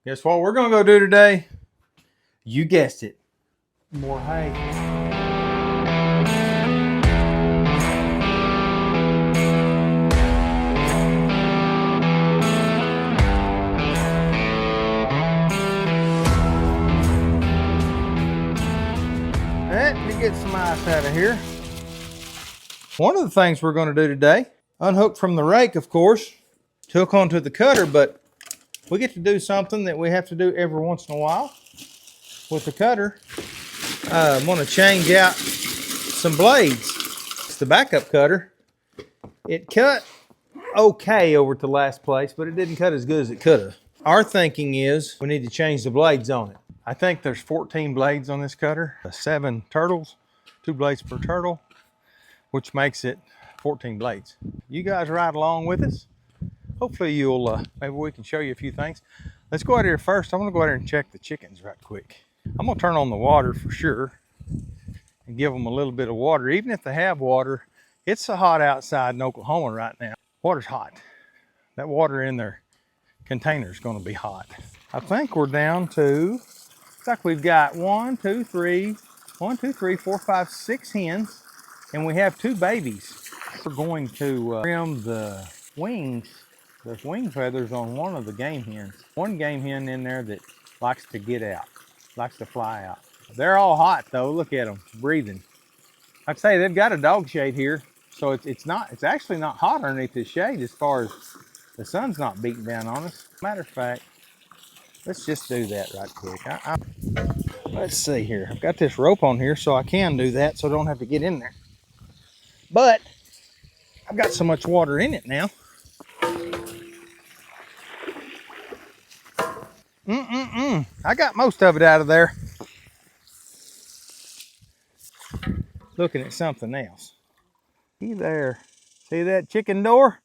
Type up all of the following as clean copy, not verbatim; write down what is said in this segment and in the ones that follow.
Guess what we're gonna go do today? You guessed it. More hay. Let me get some ice out of here. One of the things we're gonna do today, unhook from the rake, of course, to hook onto the cutter, but we get to do something that we have to do every once in a while with the cutter. I'm gonna change out some blades. It's the backup cutter. It cut okay over to last place, but it didn't cut as good as it could have. Our thinking is we need to change the blades on it. I think there's 14 blades on this cutter, 7 turtles, 2 blades per turtle, which makes it 14 blades. You guys ride along with us. Hopefully you'll, maybe we can show you a few things. Let's go out here first. I'm gonna go out here and check the chickens right quick. I'm gonna turn on the water for sure and give them a little bit of water. Even if they have water, it's so hot outside in Oklahoma right now. Water's hot. That water in their container is gonna be hot. I think we're down to, looks like we've got 1, 2, 3, 4, 5, 6 hens, and we have 2 babies. We're going to trim the wing feathers on one of the game hens. One game hen in there that likes to get out, likes to fly out. They're all hot though, look at them, breathing. Like I say, they've got a dog shade here, so it's actually not hot underneath this shade as far as the sun's not beating down on us. Matter of fact, let's just do that right quick. Let's see here. I've got this rope on here so I can do that so I don't have to get in there. But I've got so much water in it now. I got most of it out of there. Looking at something else. See there. See that chicken door?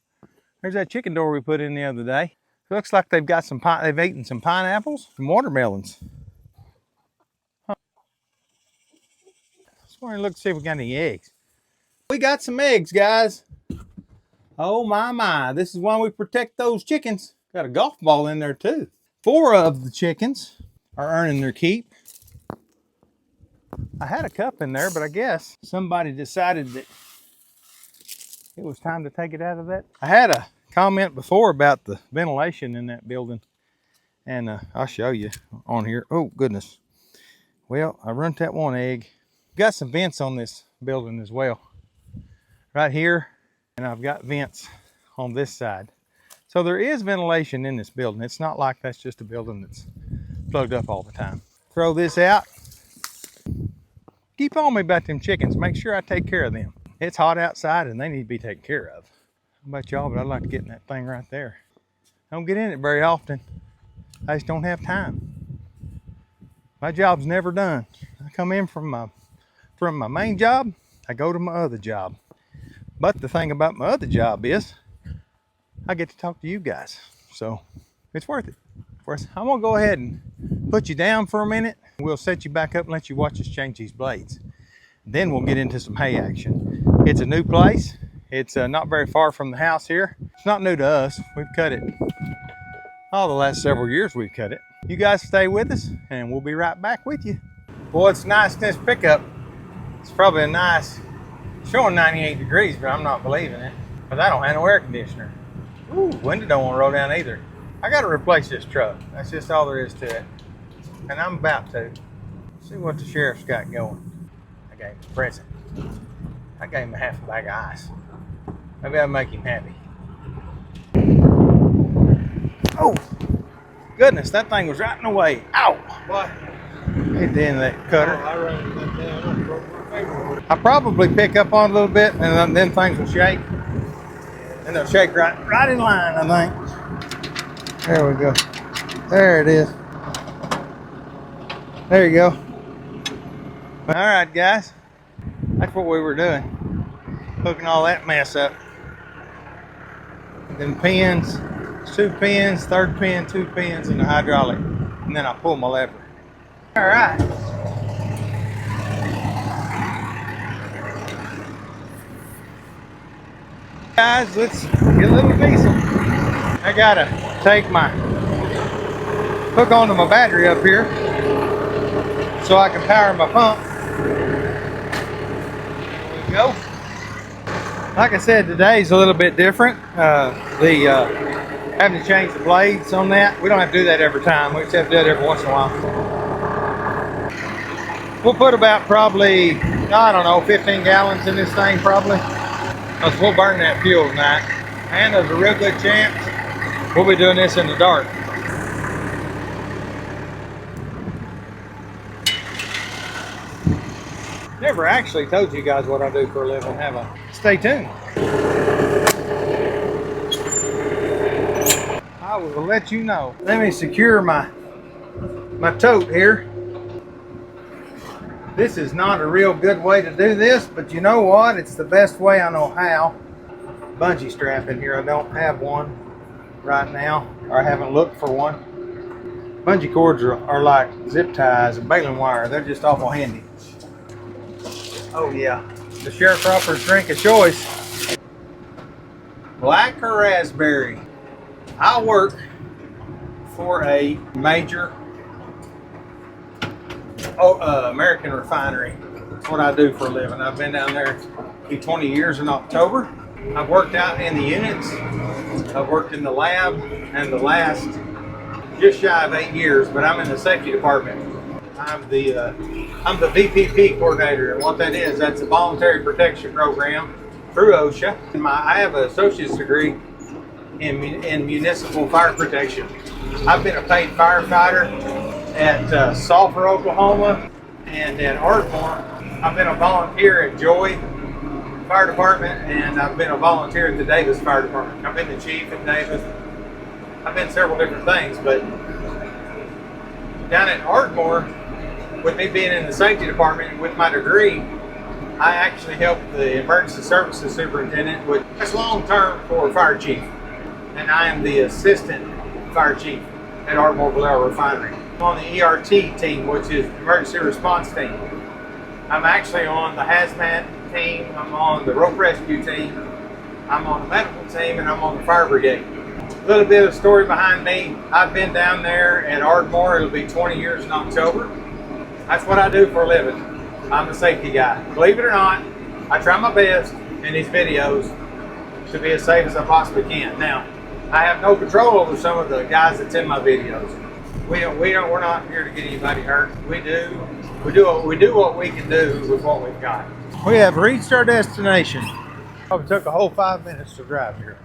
There's that chicken door we put in the other day. It looks like they've got they've eaten some pineapples, some watermelons. Huh. Let's go and look to see if we got any eggs. We got some eggs, guys. Oh my. This is why we protect those chickens. Got a golf ball in there too. 4 of the chickens are earning their keep. I had a cup in there, but I guess somebody decided that it was time to take it out of that. I had a comment before about the ventilation in that building, and I'll show you on here. Oh goodness. Well, I ruined that one egg. Got some vents on this building as well. Right here, and I've got vents on this side. So there is ventilation in this building. It's not like that's just a building that's plugged up all the time. Throw this out. Keep on me about them chickens. Make sure I take care of them. It's hot outside and they need to be taken care of. How about y'all, but I'd like to get in that thing right there. I don't get in it very often. I just don't have time. My job's never done. I come in from my main job, I go to my other job. But the thing about my other job is I get to talk to you guys. So it's worth it. First, I'm gonna go ahead and put you down for a minute. We'll set you back up and let you watch us change these blades. Then we'll get into some hay action. It's a new place. It's not very far from the house here. It's not new to us. We've cut it. All the last several years we've cut it. You guys stay with us and we'll be right back with you. Boy, it's nice in this pickup. It's probably a nice, showing 98 degrees, but I'm not believing it. Because I don't have no air conditioner. Ooh, window don't want to roll down either. I got to replace this truck. That's just all there is to it. And I'm about to. See what the sheriff's got going. I gave him a present. I gave him a half a bag of ice. Maybe I'll make him happy. Oh, goodness, that thing was right in the way. Ow! What? Hit the end of that cutter. I ran that down. I'll probably pick up on it a little bit and then things will shake. And they'll shake right in line, I think. There we go. There it is. There you go. All right, guys. That's what we were doing. Hooking all that mess up. Then pins, 2 pins, 3rd pin, 2 pins, and the hydraulic. And then I pull my lever. All right. Guys, let's get a little diesel. I gotta take my hook onto my battery up here so I can power my pump. There we go. Like I said, today's a little bit different. Having to change the blades on that. We don't have to do that every time. We just have to do it every once in a while. We'll put about probably, I don't know, 15 gallons in this thing probably. Because we'll burn that fuel tonight. And there's a real good chance we'll be doing this in the dark. Never actually told you guys what I do for a living, have I? Stay tuned. I will let you know. Let me secure my tote here. This is not a real good way to do this, but you know what? It's the best way I know how. Bungee strap in here. I don't have one right now, or I haven't looked for one. Bungee cords are like zip ties and baling wire. They're just awful handy. Oh yeah, the sharecropper's drink of choice. Black or raspberry? I work for a major American refinery. That's what I do for a living. I've been down there 20 years in October. I've worked out in the units. I've worked in the lab, and the last just shy of 8 years, but I'm in the safety department. I'm the VPP coordinator, and what that is, that's a voluntary protection program through OSHA. I have an associate's degree in municipal fire protection. I've been a paid firefighter at Sulphur, Oklahoma, and at Ardmore. I've been a volunteer at Joy Fire Department, and I've been a volunteer at the Davis Fire Department. I've been the chief at Davis. I've been several different things, but down at Ardmore, with me being in the safety department with my degree, I actually helped the emergency services superintendent, which is long term for fire chief, and I am the assistant fire chief at Ardmore Valero Refinery. I'm on the ERT team, which is emergency response team. I'm actually on the hazmat team, I'm on the rope rescue team, I'm on the medical team, and I'm on the fire brigade. A little bit of story behind me. I've been down there at Ardmore. It'll be 20 years in October. That's what I do for a living. I'm a safety guy. Believe it or not, I try my best in these videos to be as safe as I possibly can. Now, I have no control over some of the guys that's in my videos. We're not here to get anybody hurt. We do what we can do with what we've got. We have reached our destination. Probably took a whole 5 minutes to drive here.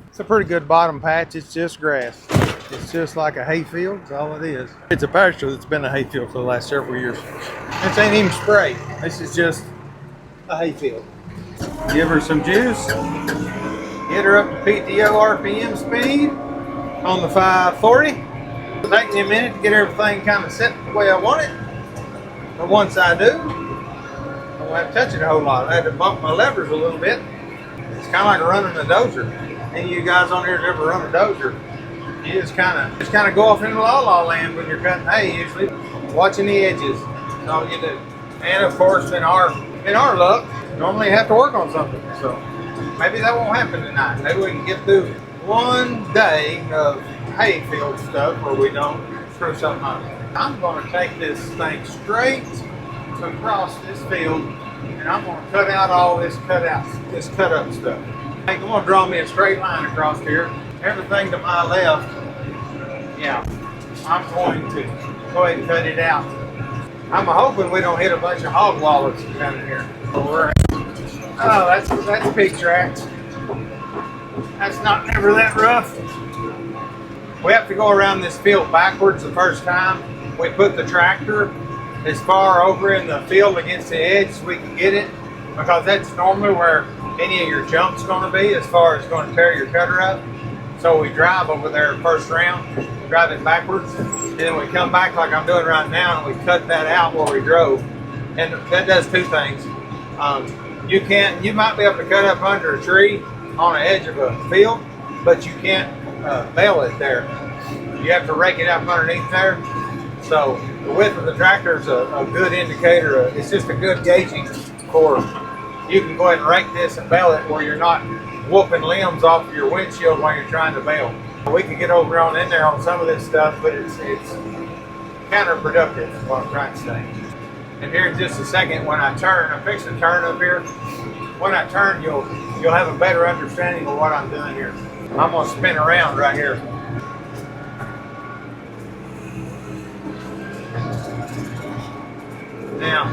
It's a pretty good bottom patch. It's just grass. It's just like a hay field. That's all it is. It's a pasture that's been a hay field for the last several years. This ain't even sprayed. This is just a hay field. Give her some juice. Get her up to PTO RPM speed on the 540. It'll take me a minute to get everything kind of set the way I want it. But once I do, I won't have to touch it a whole lot. I had to bump my levers a little bit. It's kind of like running a dozer. Any of you guys on here that ever run a dozer, you just kind of go off into la-la land when you're cutting hay usually, watching the edges. That's all you do. And of course, in our luck, normally you have to work on something. So maybe that won't happen tonight. Maybe we can get through one day of hay field stuff where we don't screw something up. I'm going to take this thing straight across this field, and I'm going to cut out all this cut up stuff. I'm going to draw me a straight line across here. Everything to my left, yeah, I'm going to go ahead and cut it out. I'm hoping we don't hit a bunch of hog wallets down in here. Oh, that's pig tracks. That's not never that rough. We have to go around this field backwards the first time. We put the tractor as far over in the field against the edge as we can get it, because that's normally where any of your jump's going to be as far as going to tear your cutter up. So we drive over there first round, drive it backwards, and then we come back like I'm doing right now, and we cut that out where we drove. And that does two things. You might be able to cut up under a tree on the edge of a field, but you can't bale it there. You have to rake it up underneath there. So the width of the tractor is a good indicator. It's just a good gauging for, you can go ahead and rake this and bale it where you're not whooping limbs off of your windshield while you're trying to bale. We could get over on in there on some of this stuff, but it's counterproductive is what I'm trying to say. And here in just a second, when I turn, I'm fixing to turn up here. When I turn, you'll have a better understanding of what I'm doing here. I'm gonna spin around right here. Now,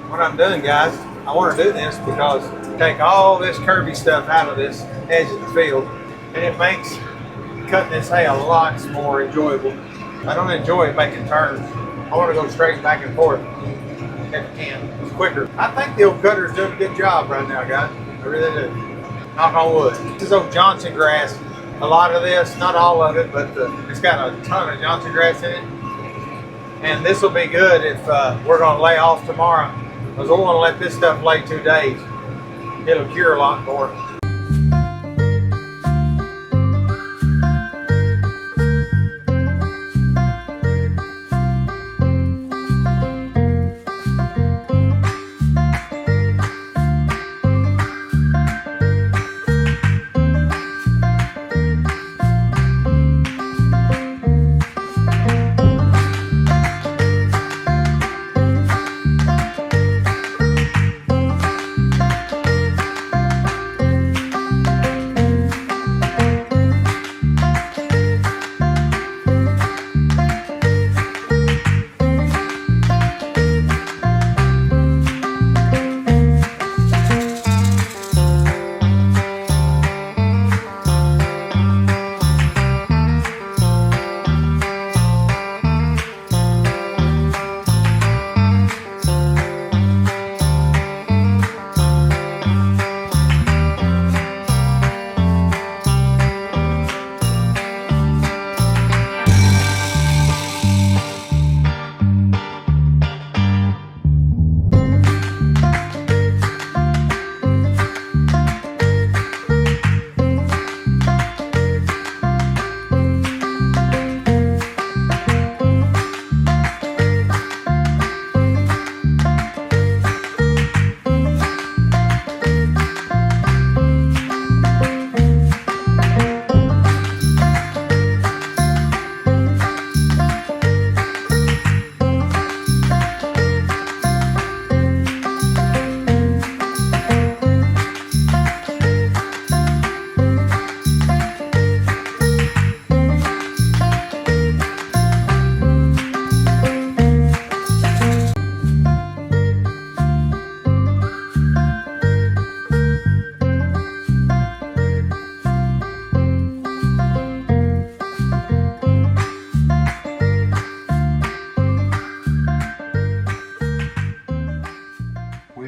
what I'm doing, guys, I want to do this because take all this curvy stuff out of this edge of the field, and it makes cutting this hay a lot more enjoyable. I don't enjoy making turns. I want to go straight back and forth if I can. It's quicker. I think the old cutter's doing a good job right now, guys. I really do. Knock on wood. This is old Johnson grass. A lot of this, not all of it, but it's got a ton of Johnson grass in it. And this will be good if we're going to lay off tomorrow, because we want to let this stuff lay 2 days. It'll cure a lot more.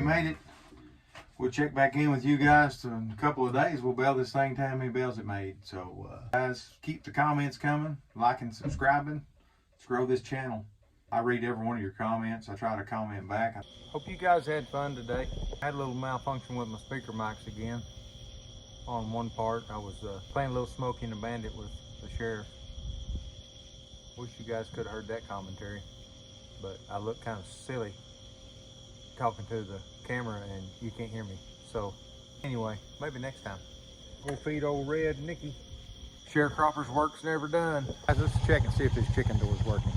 Made it. We'll check back in with you guys in a couple of days. We'll bale this thing, tell how many bales it made. So guys, keep the comments coming, liking, subscribing. Let's grow this channel. I read every one of your comments. I try to comment back. Hope you guys had fun today. I had a little malfunction with my speaker mics again. On one part, I was playing a little Smokey and the Bandit with the sheriff. Wish you guys could have heard that commentary, but I look kind of silly talking to the camera and you can't hear me. So anyway, maybe next time. We'll feed old Red Nicky. Sharecropper's work's never done. Guys, let's check and see if his chicken door's working.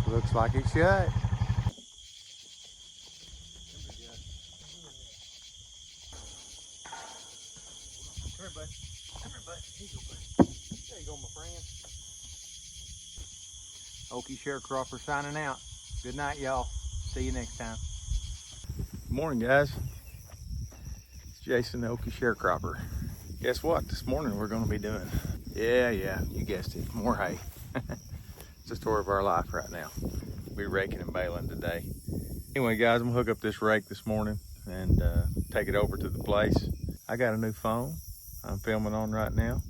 Looks like it's shut. Come here, bud. Come here, bud. Here you go, bud. There you go, my friend. Okie Sharecropper signing out. Good night, y'all. See you next time. Good morning, guys. It's Jason, the Okie Sharecropper. Guess what? This morning we're going to be doing, yeah, you guessed it, more hay. It's the story of our life right now. We're raking and baling today. Anyway, guys, I'm going to hook up this rake this morning and take it over to the place. I got a new phone I'm filming on right now.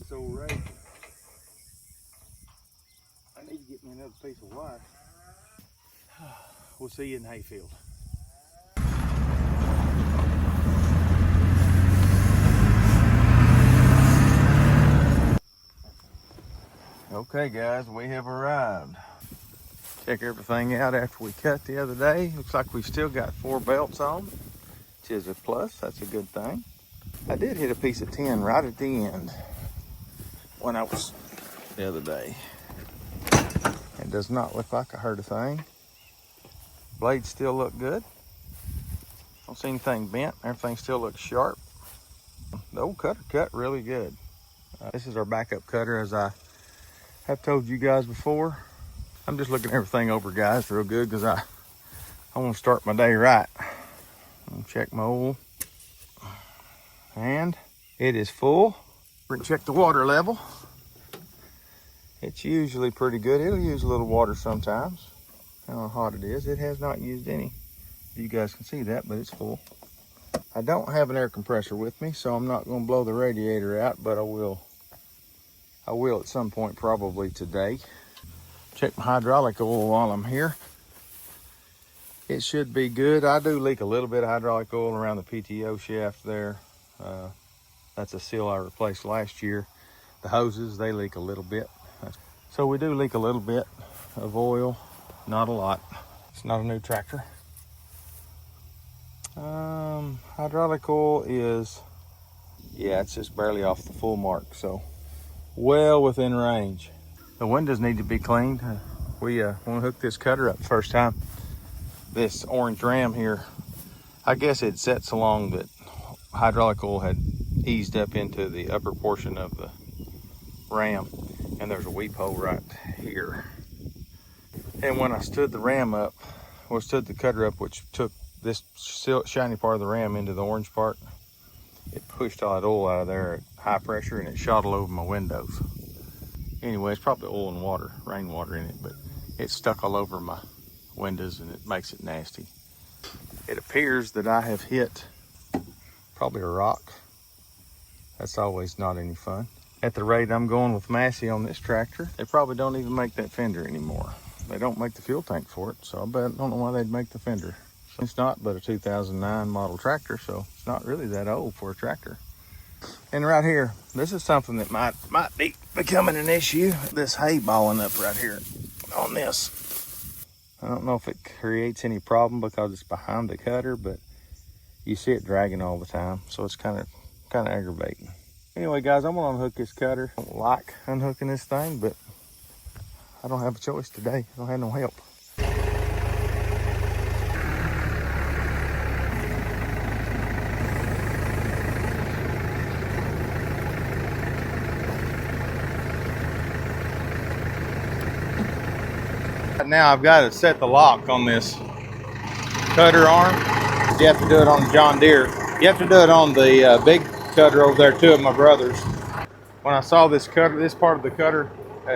So rake. I need to get me piece of wire. We'll see you in the hayfield. Okay guys, we have arrived. Check everything out after we cut the other day. Looks like we've still got 4 belts on, which is a plus. That's a good thing. I did hit a piece of tin right at the end when I was the other day. It does not look like I hurt a thing. Blades still look good. Don't see anything bent. Everything still looks sharp. The old cutter cut really good. This is our backup cutter, as I have told you guys before. I'm just looking everything over, guys, real good, because I want to start my day right. I'm gonna check my oil, and it is full. We're gonna check the water level. It's usually pretty good. It'll use a little water sometimes. I don't know how hot it is. It has not used any. You guys can see that, but it's full. I don't have an air compressor with me, so I'm not gonna blow the radiator out, but I will at some point, probably today. Check my hydraulic oil while I'm here. It should be good. I do leak a little bit of hydraulic oil around the PTO shaft there. That's a seal I replaced last year. The hoses, they leak a little bit. So we do leak a little bit of oil, not a lot. It's not a new tractor. Hydraulic oil is, yeah, it's just barely off the full mark, so well within range. The windows need to be cleaned. When we hooked this cutter up the first time, this orange ram here, I guess it set so long that hydraulic oil had eased up into the upper portion of the ram, and there's a weep hole right here. And when I stood the ram up, or stood the cutter up, which took this shiny part of the ram into the orange part, it pushed all that oil out of there at high pressure, and it shot all over my windows. Anyway, it's probably oil and water, rainwater in it, but it's stuck all over my windows and it makes it nasty. It appears that I have hit probably a rock. That's always not any fun. At the rate I'm going with Massey on this tractor, they probably don't even make that fender anymore. They don't make the fuel tank for it, so I don't know why they'd make the fender. It's not but a 2009 model tractor, so it's not really that old for a tractor. And right here, this is something that might be becoming an issue. This hay balling up right here on this. I don't know if it creates any problem because it's behind the cutter, but you see it dragging all the time, so it's kind of aggravating. Anyway, guys, I'm gonna unhook this cutter. I don't like unhooking this thing, but I don't have a choice today. I don't have no help. Now I've got to set the lock on this cutter arm. You have to do it on the John Deere. You have to do it on the big cutter over there, two of my brothers. When I saw this part of the cutter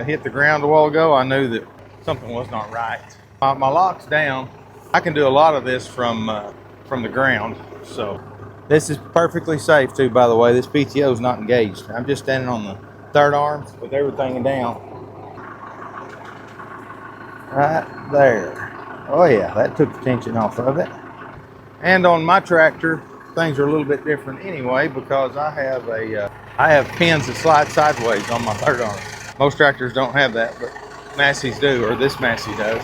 hit the ground a while ago, I knew that something was not right. My lock's down. I can do a lot of this from the ground, so this is perfectly safe too. By the way, this PTO is not engaged. I'm just standing on the third arm with everything down. Right there. Oh yeah, that took the tension off of it. And on my tractor, things are a little bit different anyway, because I have pins that slide sideways on my third arm. Most tractors don't have that, but Massey's do, or this Massey does.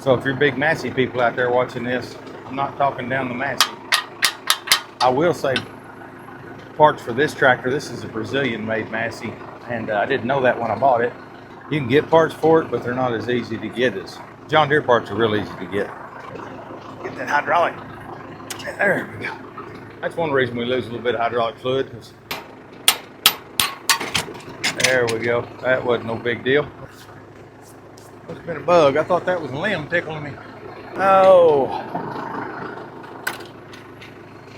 So if you're big Massey people out there watching this, I'm not talking down the Massey. I will say parts for this tractor. This is a Brazilian-made Massey, and I didn't know that when I bought it. You can get parts for it, but they're not as easy to get as John Deere parts are real easy to get. Get that hydraulic. There we go. That's one reason we lose a little bit of hydraulic fluid. There we go. That wasn't no big deal. Must have been a bug. I thought that was a limb tickling me. Oh.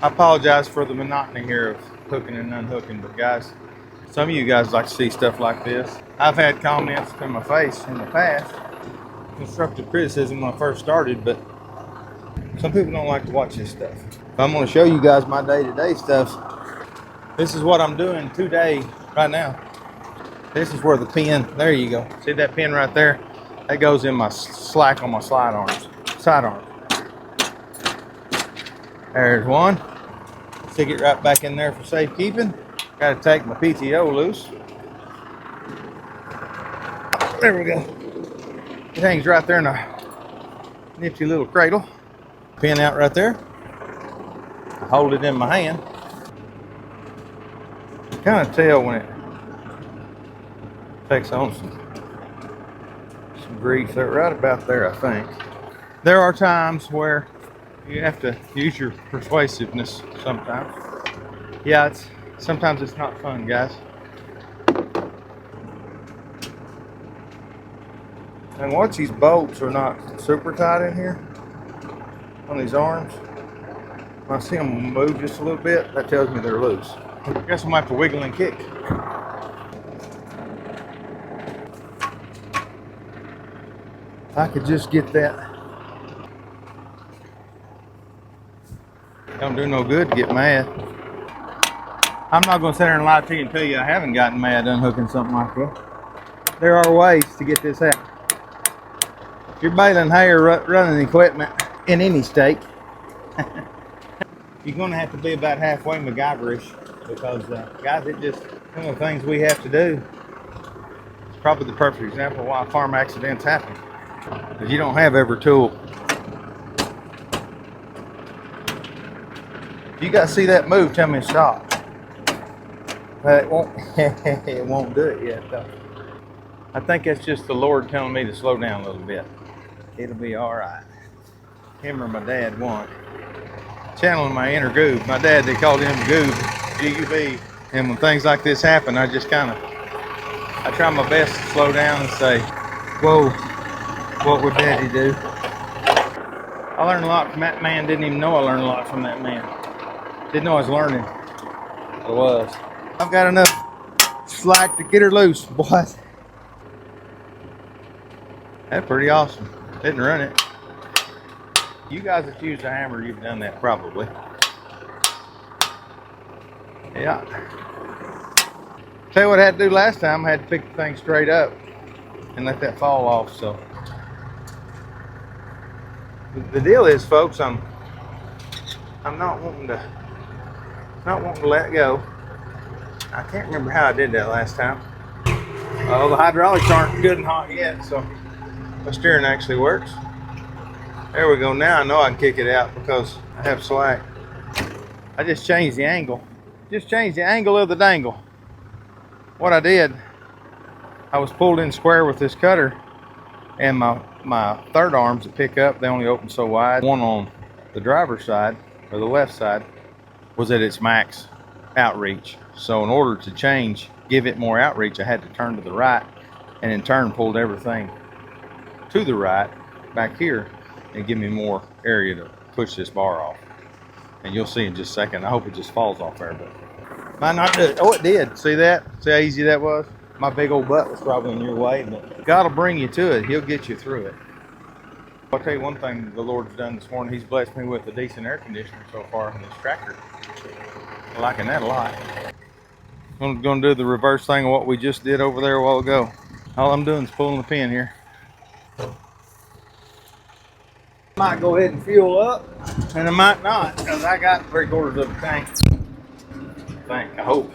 I apologize for the monotony here of hooking and unhooking, but guys, some of you guys like to see stuff like this. I've had comments to my face in the past, constructive criticism when I first started, but some people don't like to watch this stuff. I'm going to show you guys my day-to-day stuff. This is what I'm doing today, right now. This is where the pin, there you go. See that pin right there? That goes in my slack on my side arm. There's one. Stick it right back in there for safekeeping. Got to take my PTO loose. There we go. It hangs right there in a nifty little cradle. Pin out right there. I hold it in my hand. Kind of tell when it takes on some grief. They're right about there, I think. There are times where you have to use your persuasiveness sometimes. Yeah, sometimes it's not fun, guys. And once these bolts are not super tight in here on these arms, when I see them move just a little bit, that tells me they're loose. I guess I'm gonna have to wiggle and kick. If I could just get that. Don't do no good to get mad. I'm not gonna sit there and lie to you and tell you I haven't gotten mad unhooking something like that. There are ways to get this out. If you're baling hay or running equipment in any state, you're gonna have to be about halfway MacGyverish because, guys, it just some of the things we have to do. It's probably the perfect example of why farm accidents happen. Because you don't have every tool. If you guys see that move, tell me to stop. But it won't. It won't do it yet, though. I think that's just the Lord telling me to slow down a little bit. It'll be all right. Him or my dad won. Channeling my inner goob. My dad, they called him goob, G-U-B. And when things like this happen, I just kind of, I try my best to slow down and say, whoa, what would Daddy do? I learned a lot from that man. Didn't even know I learned a lot from that man. Didn't know I was learning. I was. I've got enough slack to get her loose, boy. That's pretty awesome. Didn't run it. You guys that use a hammer, you've done that probably. Yeah. Tell you what I had to do last time. I had to pick the thing straight up and let that fall off. So the deal is, folks, I'm not wanting to let go. I can't remember how I did that last time. Oh, the hydraulics aren't good and hot yet, so the steering actually works. There we go. Now I know I can kick it out because I have slack. I just changed the angle. Just changed the angle of the dangle. What I did, I was pulled in square with this cutter, and my third arms that pick up, they only open so wide. One on the driver's side, or the left side, was at its max outreach. So in order to change, give it more outreach, I had to turn to the right, and in turn pulled everything to the right back here and give me more area to push this bar off. And you'll see in just a second. I hope it just falls off there, but might not do it. Oh, it did. See that? See how easy that was? My big old butt was probably in your way, but God will bring you to it. He'll get you through it. I'll tell you one thing the Lord's done this morning. He's blessed me with a decent air conditioner so far in this tractor. I'm liking that a lot. I'm going to do the reverse thing of what we just did over there a while ago. All I'm doing is pulling the pin here. Might go ahead and fuel up, and I might not, because I got 3/4 of the tank. I hope.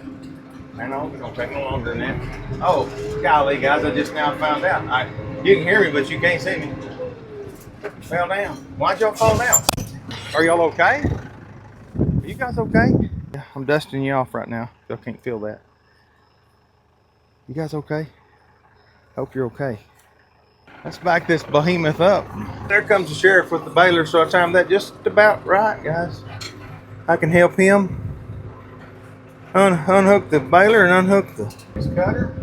Man, I hope it's gonna take no longer than that. Oh, golly, guys, I just now found out. You can hear me, but you can't see me. Fell down. Why'd y'all fall down? Are y'all okay? Are you guys okay? Yeah, I'm dusting you off right now. Y'all can't feel that. You guys okay? Hope you're okay. Let's back this behemoth up. There comes the sheriff with the baler, so I timed that just about right, guys. I can help him unhook the baler and unhook this cutter.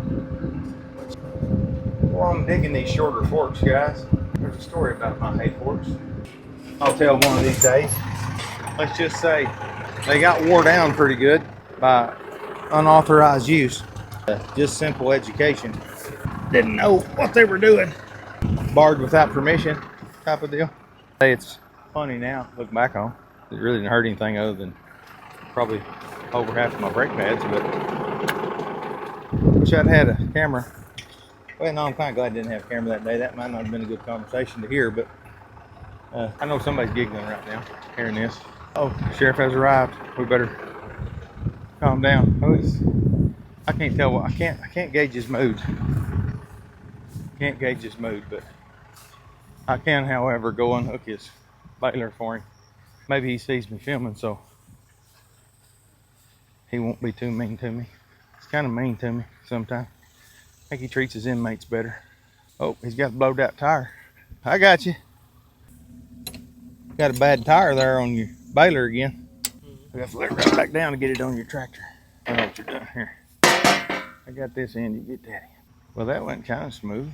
Well, I'm digging these shorter forks, guys. There's a story about my hay forks. I'll tell one of these days. Let's just say they got wore down pretty good by unauthorized use. Just simple education. Didn't know what they were doing. Barred without permission type of deal. Hey, it's funny now, look back on. It really didn't hurt anything other than probably over half of my brake pads, but Wish I'd had a camera. Well, no, I'm kind of glad I didn't have a camera that day. That might not have been a good conversation to hear, but I know somebody's giggling right now, hearing this. Oh, sheriff has arrived. We better calm down. I can't tell what I can't gauge his mood. Can't gauge his mood, but I can, however, go unhook his baler for him. Maybe he sees me filming, so he won't be too mean to me. He's kind of mean to me sometimes. I think he treats his inmates better. Oh, he's got a blowed out tire. I got you. Got a bad tire there on your baler again. I got to let it right back down to get it on your tractor. I know what you're doing here. I got this end, you get that in. Well, that went kind of smooth.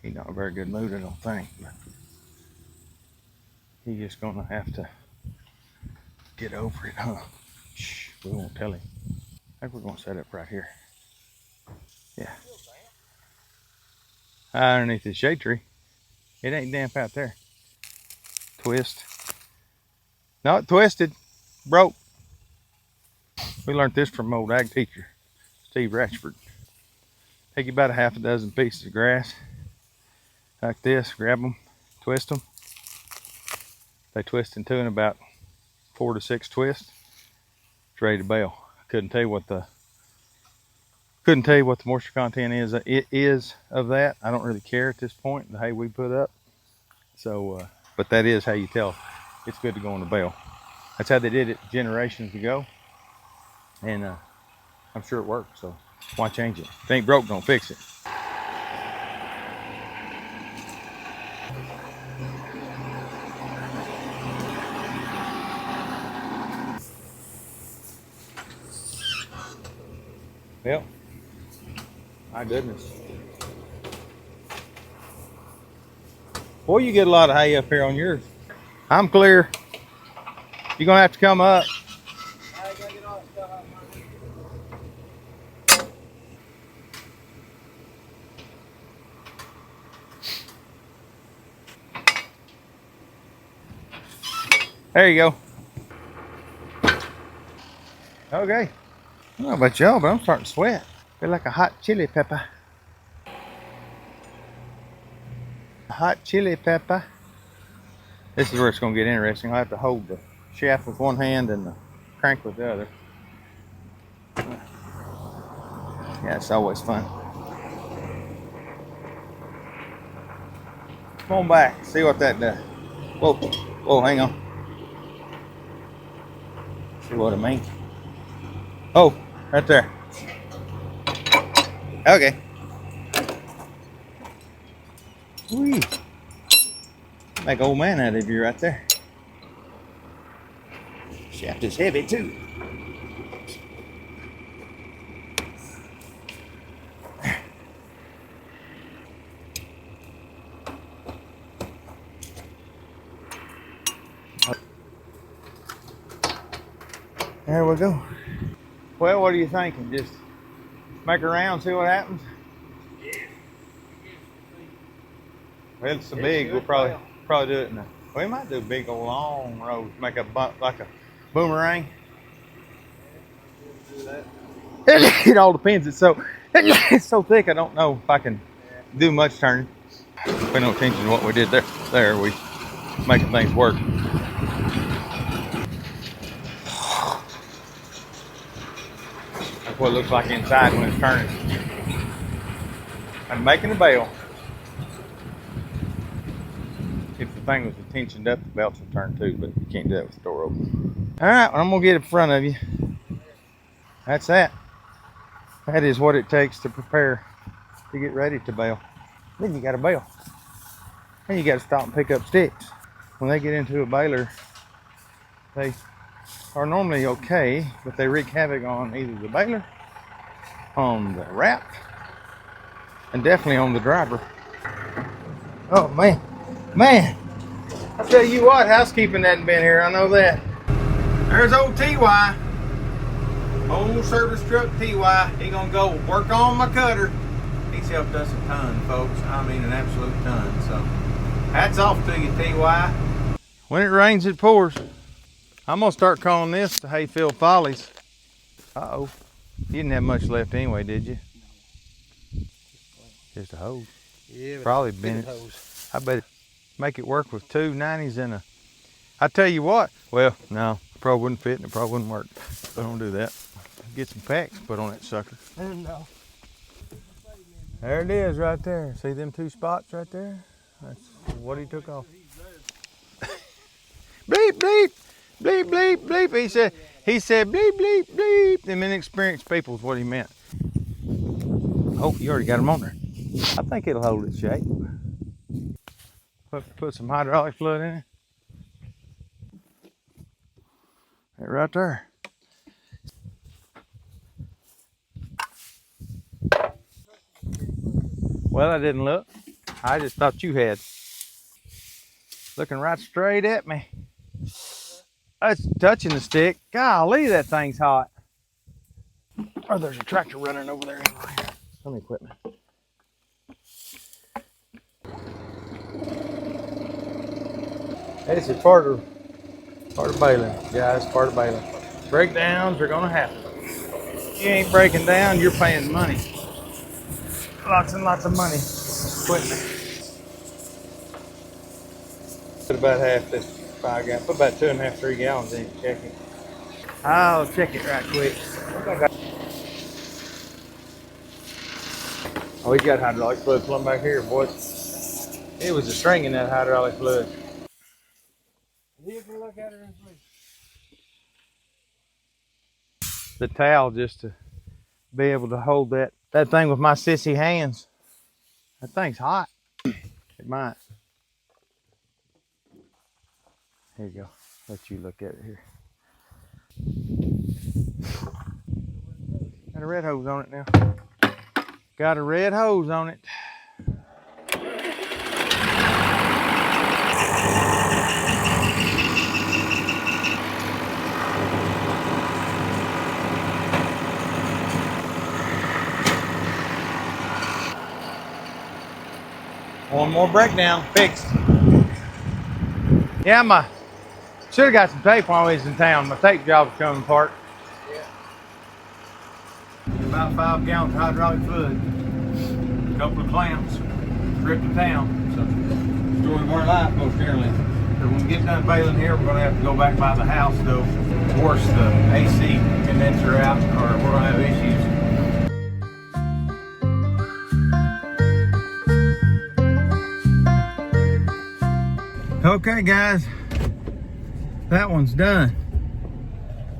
He's not in a very good mood, I don't think, but he's just gonna have to get over it, huh? Shh, we won't tell him. I think we're gonna set up right here. Yeah. Underneath the shade tree. It ain't damp out there. Twist. No, it twisted. Broke. We learned this from old ag teacher, Steve Ratchford. Take about a half a dozen pieces of grass, like this, grab them, twist them. They twist in two in about 4 to 6 twists. It's ready to bale. I couldn't tell you what the moisture content is. It is of that. I don't really care at this point, the hay we put up. So, but that is how you tell it's good to go on the bale. That's how they did it generations ago. And I'm sure it worked, so why change it? If it ain't broke, don't fix it. Well, my goodness. Boy, you get a lot of hay up here on yours. I'm clear. You're gonna have to come up. There you go. Okay. I don't know about y'all, but I'm starting to sweat. Feel like a hot chili pepper. A hot chili pepper. This is where it's going to get interesting. I'll have to hold the shaft with one hand and the crank with the other. Yeah, it's always fun. Come on back, see what that does. Whoa, whoa, hang on. See what I mean? Oh, right there. Okay. Whee. Make old man out of you right there. Shaft is heavy too. There we go. Well, what are you thinking? Just make a round, see what happens? Well, it's so big, we'll probably do it in we might do a big old long road, make a bump like a boomerang. It all depends. It's so thick. I don't know if I can do much turning. Pay no attention to what we did there. There, we making things work. That's what it looks like inside when it's turning. I'm making a bale. If the thing was tensioned up, the belts would turn too, but you can't do that with the door open. All right, well, I'm gonna get in front of you. That's that. That is what it takes to prepare to get ready to bale. Then you got to bale. Then you got to stop and pick up sticks. When they get into a baler, they are normally okay, but they wreak havoc on either the baler, on the wrap, and definitely on the driver. Oh man, I tell you what, housekeeping hasn't been here, I know that. There's old TY, old service truck TY. He gonna go work on my cutter. He's helped us a ton, folks. I mean an absolute ton. So hats off to you, TY. When it rains, it pours. I'm gonna start calling this the Hayfield Follies. Uh-oh. You didn't have much left anyway, did you? Just a hose. Yeah, Probably been. I bet make it work with 2 90s and a. I tell you what. Well, no, probably wouldn't fit and it probably wouldn't work. So don't do that. Get some packs put on that sucker. No. There it is right there. See them 2 spots right there? That's what he took off. Bleep, bleep, bleep, bleep, bleep. He said bleep, bleep, bleep. Them inexperienced people is what he meant. Oh, you already got them on there. I think it'll hold its shape. Put some hydraulic fluid in it. Right there. Well, I didn't look. I just thought you had. Looking right straight at me. That's touching the stick. Golly, that thing's hot. Oh, there's a tractor running over there anyway. Some equipment. This is part of baling, guys. Part of baling. Breakdowns are gonna happen. You ain't breaking down, you're paying money. Lots and lots of money. Equipment. Put about half this 5 gallon. Put about 2.5, 3 gallons in. Check it. I'll check it right quick. Oh, he's got hydraulic fluid plumb back here, boys. It was a string in that hydraulic fluid. You can look at it and see. The towel just to be able to hold that thing with my sissy hands. That thing's hot. It might. Here you go. Let you look at it here. Got a red hose on it now. Got a red hose on it. One more breakdown, fixed. Yeah, should have got some tape while I was in town. My tape job was coming apart. Yeah. About 5 gallons of hydraulic fluid. A couple of clamps. Trip to town. So, story of our life, most generally. So when we get done baling here, we're going to have to go back by the house to force the AC condenser out, or we're going to have issues. Okay, guys, that one's done.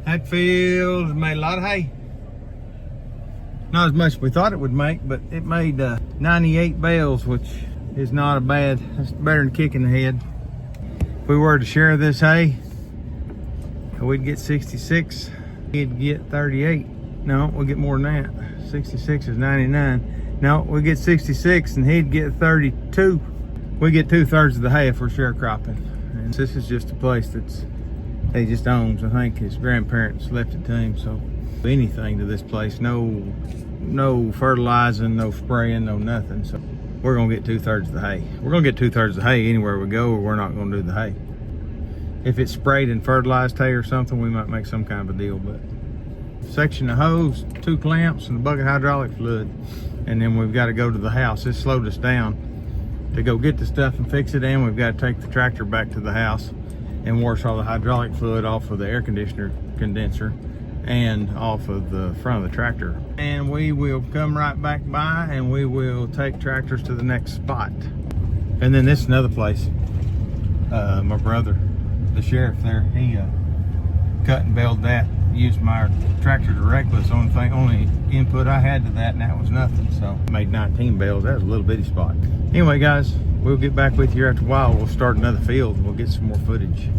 That field made a lot of hay. Not as much as we thought it would make, but it made 98 bales, which is not a bad. That's better than kicking the head. If we were to share this hay, we'd get 66. He'd get 38. No, we'll get more than that. 66 is 99. No, we'll get 66 and he'd get 32. We get 2/3 of the hay if we're sharecropping. And this is just a place he just owns. I think his grandparents left it to him, so anything to this place. No fertilizing, no spraying, no nothing. So we're gonna get 2/3 of the hay. We're gonna get 2/3 of the hay anywhere we go, or we're not gonna do the hay. If it's sprayed and fertilized hay or something, we might make some kind of a deal, but section of hose, 2 clamps, and a bucket of hydraulic fluid. And then we've got to go to the house. It slowed us down to go get the stuff and fix it, and we've got to take the tractor back to the house and wash all the hydraulic fluid off of the air conditioner condenser and off of the front of the tractor. And we will come right back by and we will take tractors to the next spot. And then this is another place. My brother, the sheriff there, he cut and baled that. Used my tractor directly. It's the only input I had to that, and that was nothing. So made 19 bales. That was a little bitty spot. Anyway, guys, we'll get back with you after a while. We'll start another field and we'll get some more footage.